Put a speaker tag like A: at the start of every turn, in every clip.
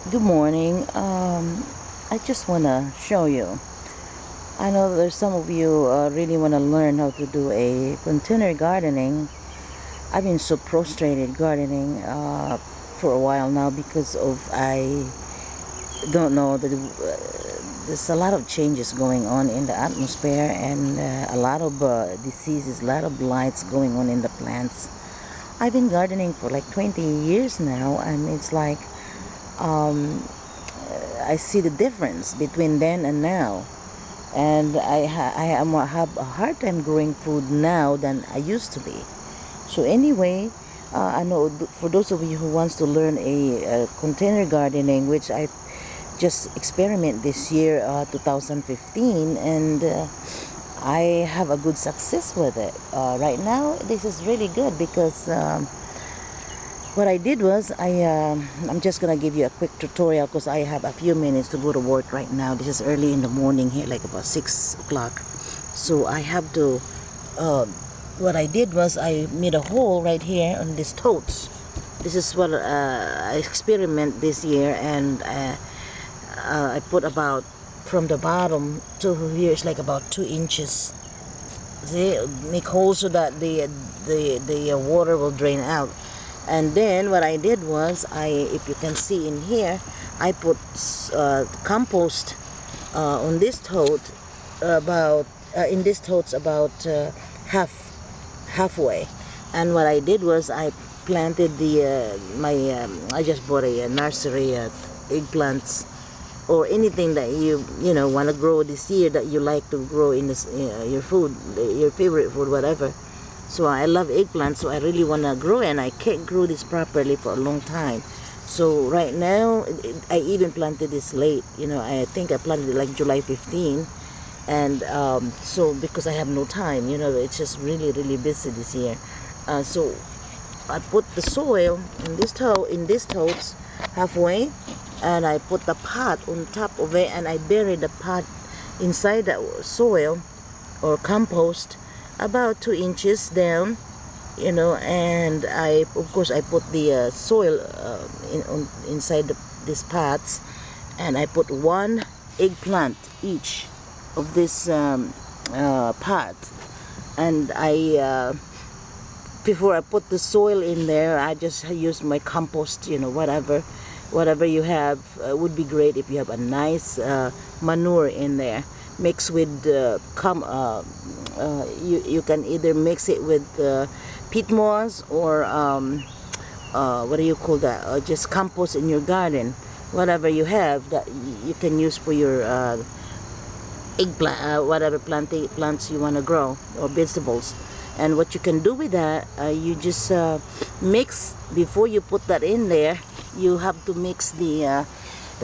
A: Good morning. I just want to show you. I know there's some of you really want to learn how to do a container gardening. I've been so frustrated gardening for a while now because of I don't know that there's a lot of changes going on in the atmosphere and a lot of diseases, a lot of blights going on in the plants. I've been gardening for like 20 years now, and it's like um, I see the difference between then and now, and have a hard time growing food now than I used to be. So anyway, I know for those of you who wants to learn a container gardening, which I just experiment this year, 2015, and I have a good success with it. Right now, this is really good because. What I did was I'm just gonna give you a quick tutorial because I have a few minutes to go to work right now. This is early in the morning here, like about 6 o'clock. So I have to. What I did was I made a hole right here on these totes. This is what I experiment this year, and I put about from the bottom to here is like about 2 inches. See, make holes so that the water will drain out. And then what I did was if you can see in here, I put compost on this tote about in this totes about halfway. And what I did was I planted I just bought a nursery eggplants or anything that you know want to grow this year that you like to grow in this your food, your favorite food, whatever. So I love eggplant, so I really want to grow, and I can't grow this properly for a long time. So right now, I even planted this late. You know, I think I planted it like July 15. And so because I have no time, you know, it's just really, really busy this year. So I put the soil in this totes halfway, and I put the pot on top of it, and I buried the pot inside the soil or compost about 2 inches down, you know, and of course I put the soil inside these pots, and I put one eggplant each of this pot, and before I put the soil in there, I just use my compost, you know, whatever you have would be great if you have a nice manure in there mixed with you can either mix it with peat moss or what do you call that, just compost in your garden, whatever you have that you can use for your eggplant, whatever plants you want to grow, or vegetables. And what you can do with that, you just mix before you put that in there. You have to mix the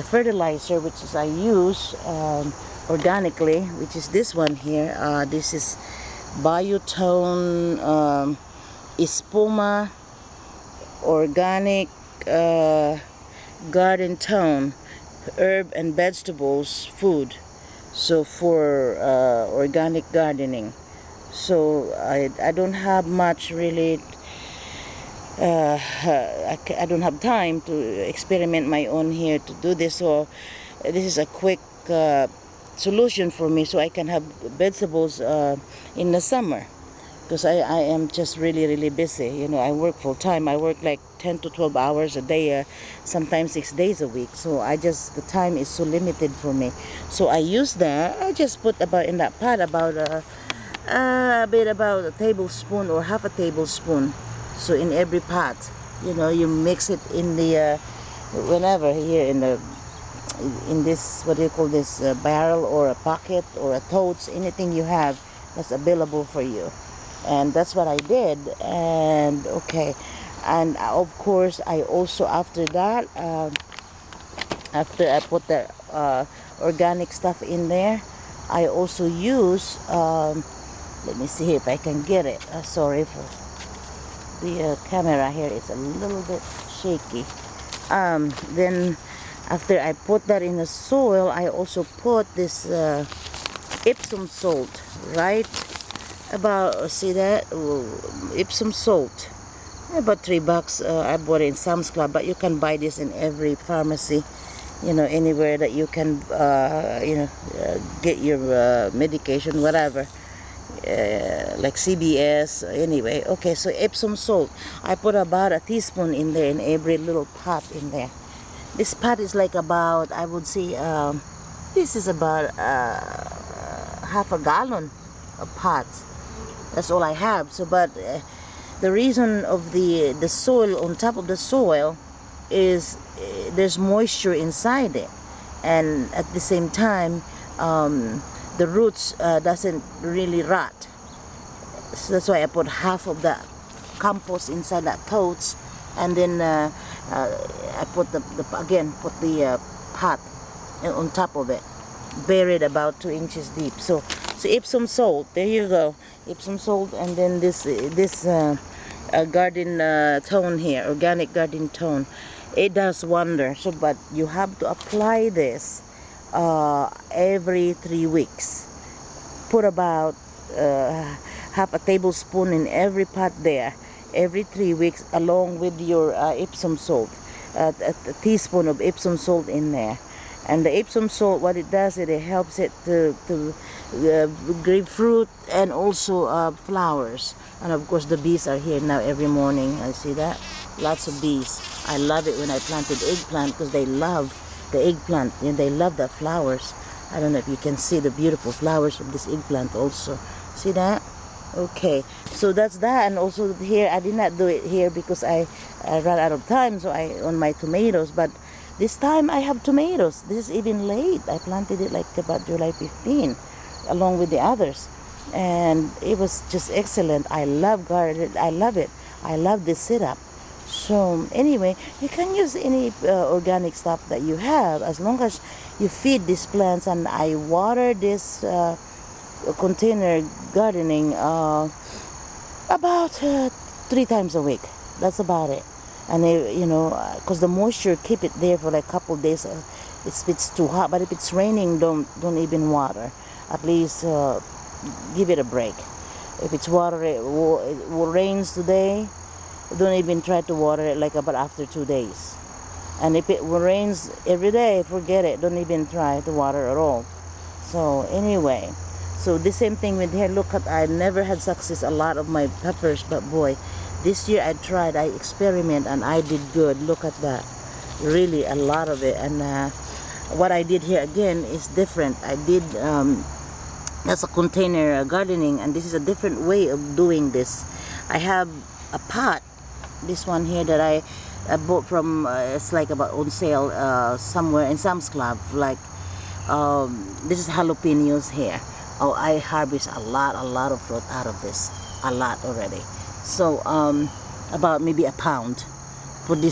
A: fertilizer, which is I use organically, which is this one here. This is Biotone Espuma Organic Garden Tone Herb and Vegetables Food. So for organic gardening. So I don't have much really. I don't have time to experiment my own here to do this. So this is a quick solution for me, so I can have vegetables in the summer, because I am just really, really busy. You know, I work full time. I work like 10 to 12 hours a day, sometimes 6 days a week. So the time is so limited for me. So I use that. I just put about in that pot about about a tablespoon or half a tablespoon. So in every pot, you know, you mix it in the whenever here in this, what do you call this, barrel or a pocket or a totes, anything you have that's available for you. And that's what I did. And okay, and of course I also, after that, after I put the organic stuff in there, I also use let me see if I can get it. Sorry for the camera here, it's a little bit shaky. Then after I put that in the soil, I also put this Epsom salt, right? About, see that? Epsom salt. About $3. I bought it in Sam's Club, but you can buy this in every pharmacy. anywhere that you can get your medication, whatever, like CBS. Anyway, okay, so Epsom salt, I put about a teaspoon in there in every little pot in there. This pot is like about, I would say, this is about half a gallon of pots. That's all I have. So, but the reason of the soil, on top of the soil, is there's moisture inside it, and at the same time the roots doesn't really rot. So that's why I put half of the compost inside that totes, and then I put the pot on top of it, buried about 2 inches deep. So Epsom salt, there you go, Epsom salt, and then this garden tone here, organic garden tone. It does wonder. So, but you have to apply this every 3 weeks. Put about half a tablespoon in every pot there, every 3 weeks, along with your Epsom salt, a teaspoon of Epsom salt in there. And the Epsom salt, what it does, it helps it to grapefruit and also flowers. And of course the bees are here now every morning. I see that, lots of bees. I love it when I planted eggplant, because they love the eggplant and they love the flowers. I don't know if you can see the beautiful flowers of this eggplant also. See that? Okay, so that's that. And also here, I did not do it here because I ran out of time, so on my tomatoes. But this time I have tomatoes. This is even late. I planted it like about July 15 along with the others, and it was just excellent. I love garden. I love it. I love this setup. So anyway, you can use any organic stuff that you have, as long as you feed these plants. And I water this container gardening about 3 times a week. That's about it. And because the moisture, keep it there for like a couple of days. If it's too hot, but if it's raining, don't even water. At least give it a break. If it's water, it rains today, don't even try to water it like about after 2 days. And if it rains every day, forget it. Don't even try to water at all. So anyway, so the same thing with here. Look at, I never had success a lot of my peppers, but boy, this year I tried, I experiment, and I did good. Look at that, really a lot of it. And what I did here again is different. I did that's a container gardening, and this is a different way of doing this. I have a pot, this one here, that I bought from it's like about on sale somewhere in Sam's Club. Like this is jalapenos here. Oh, I harvest a lot of fruit out of this, a lot already. So about maybe a pound. Put the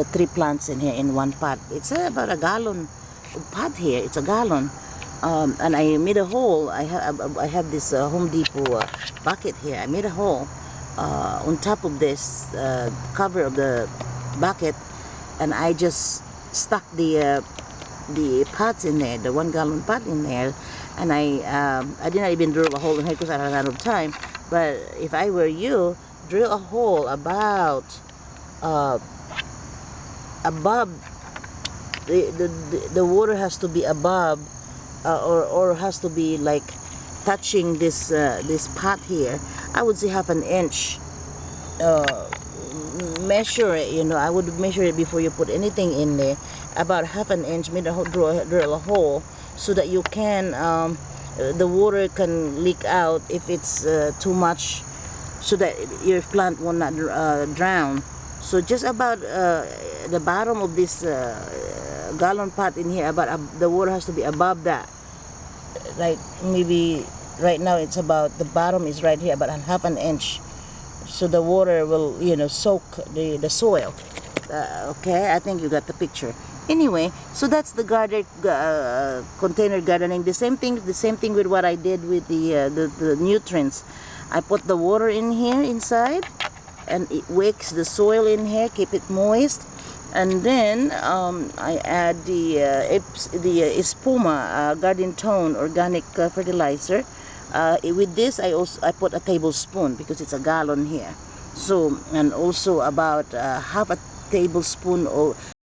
A: 3 plants in here in one pot. It's about a gallon pot here. It's a gallon. And I made a hole. I have this Home Depot bucket here. I made a hole on top of this cover of the bucket, and I just stuck the pots in there, the 1 gallon pot in there. And I did not even drill a hole in here because I ran out of time. But if I were you, drill a hole about above the water has to be above or has to be like touching this pot here. I would say half an inch. Measure it, I would measure it before you put anything in there. About half an inch, drill a hole so that you can the water can leak out if it's too much, so that your plant will not drown. So just about the bottom of this gallon pot in here, about the water has to be above that. Like maybe right now it's about, the bottom is right here, about half an inch. So the water will, soak the soil. Okay, I think you got the picture. Anyway, so that's the container gardening. The same thing with what I did with the nutrients. I put the water in here inside, and it wicks the soil in here, keep it moist. And then I add the Espuma Garden Tone organic fertilizer. With this, I put a tablespoon because it's a gallon here. So, and also about half a tablespoon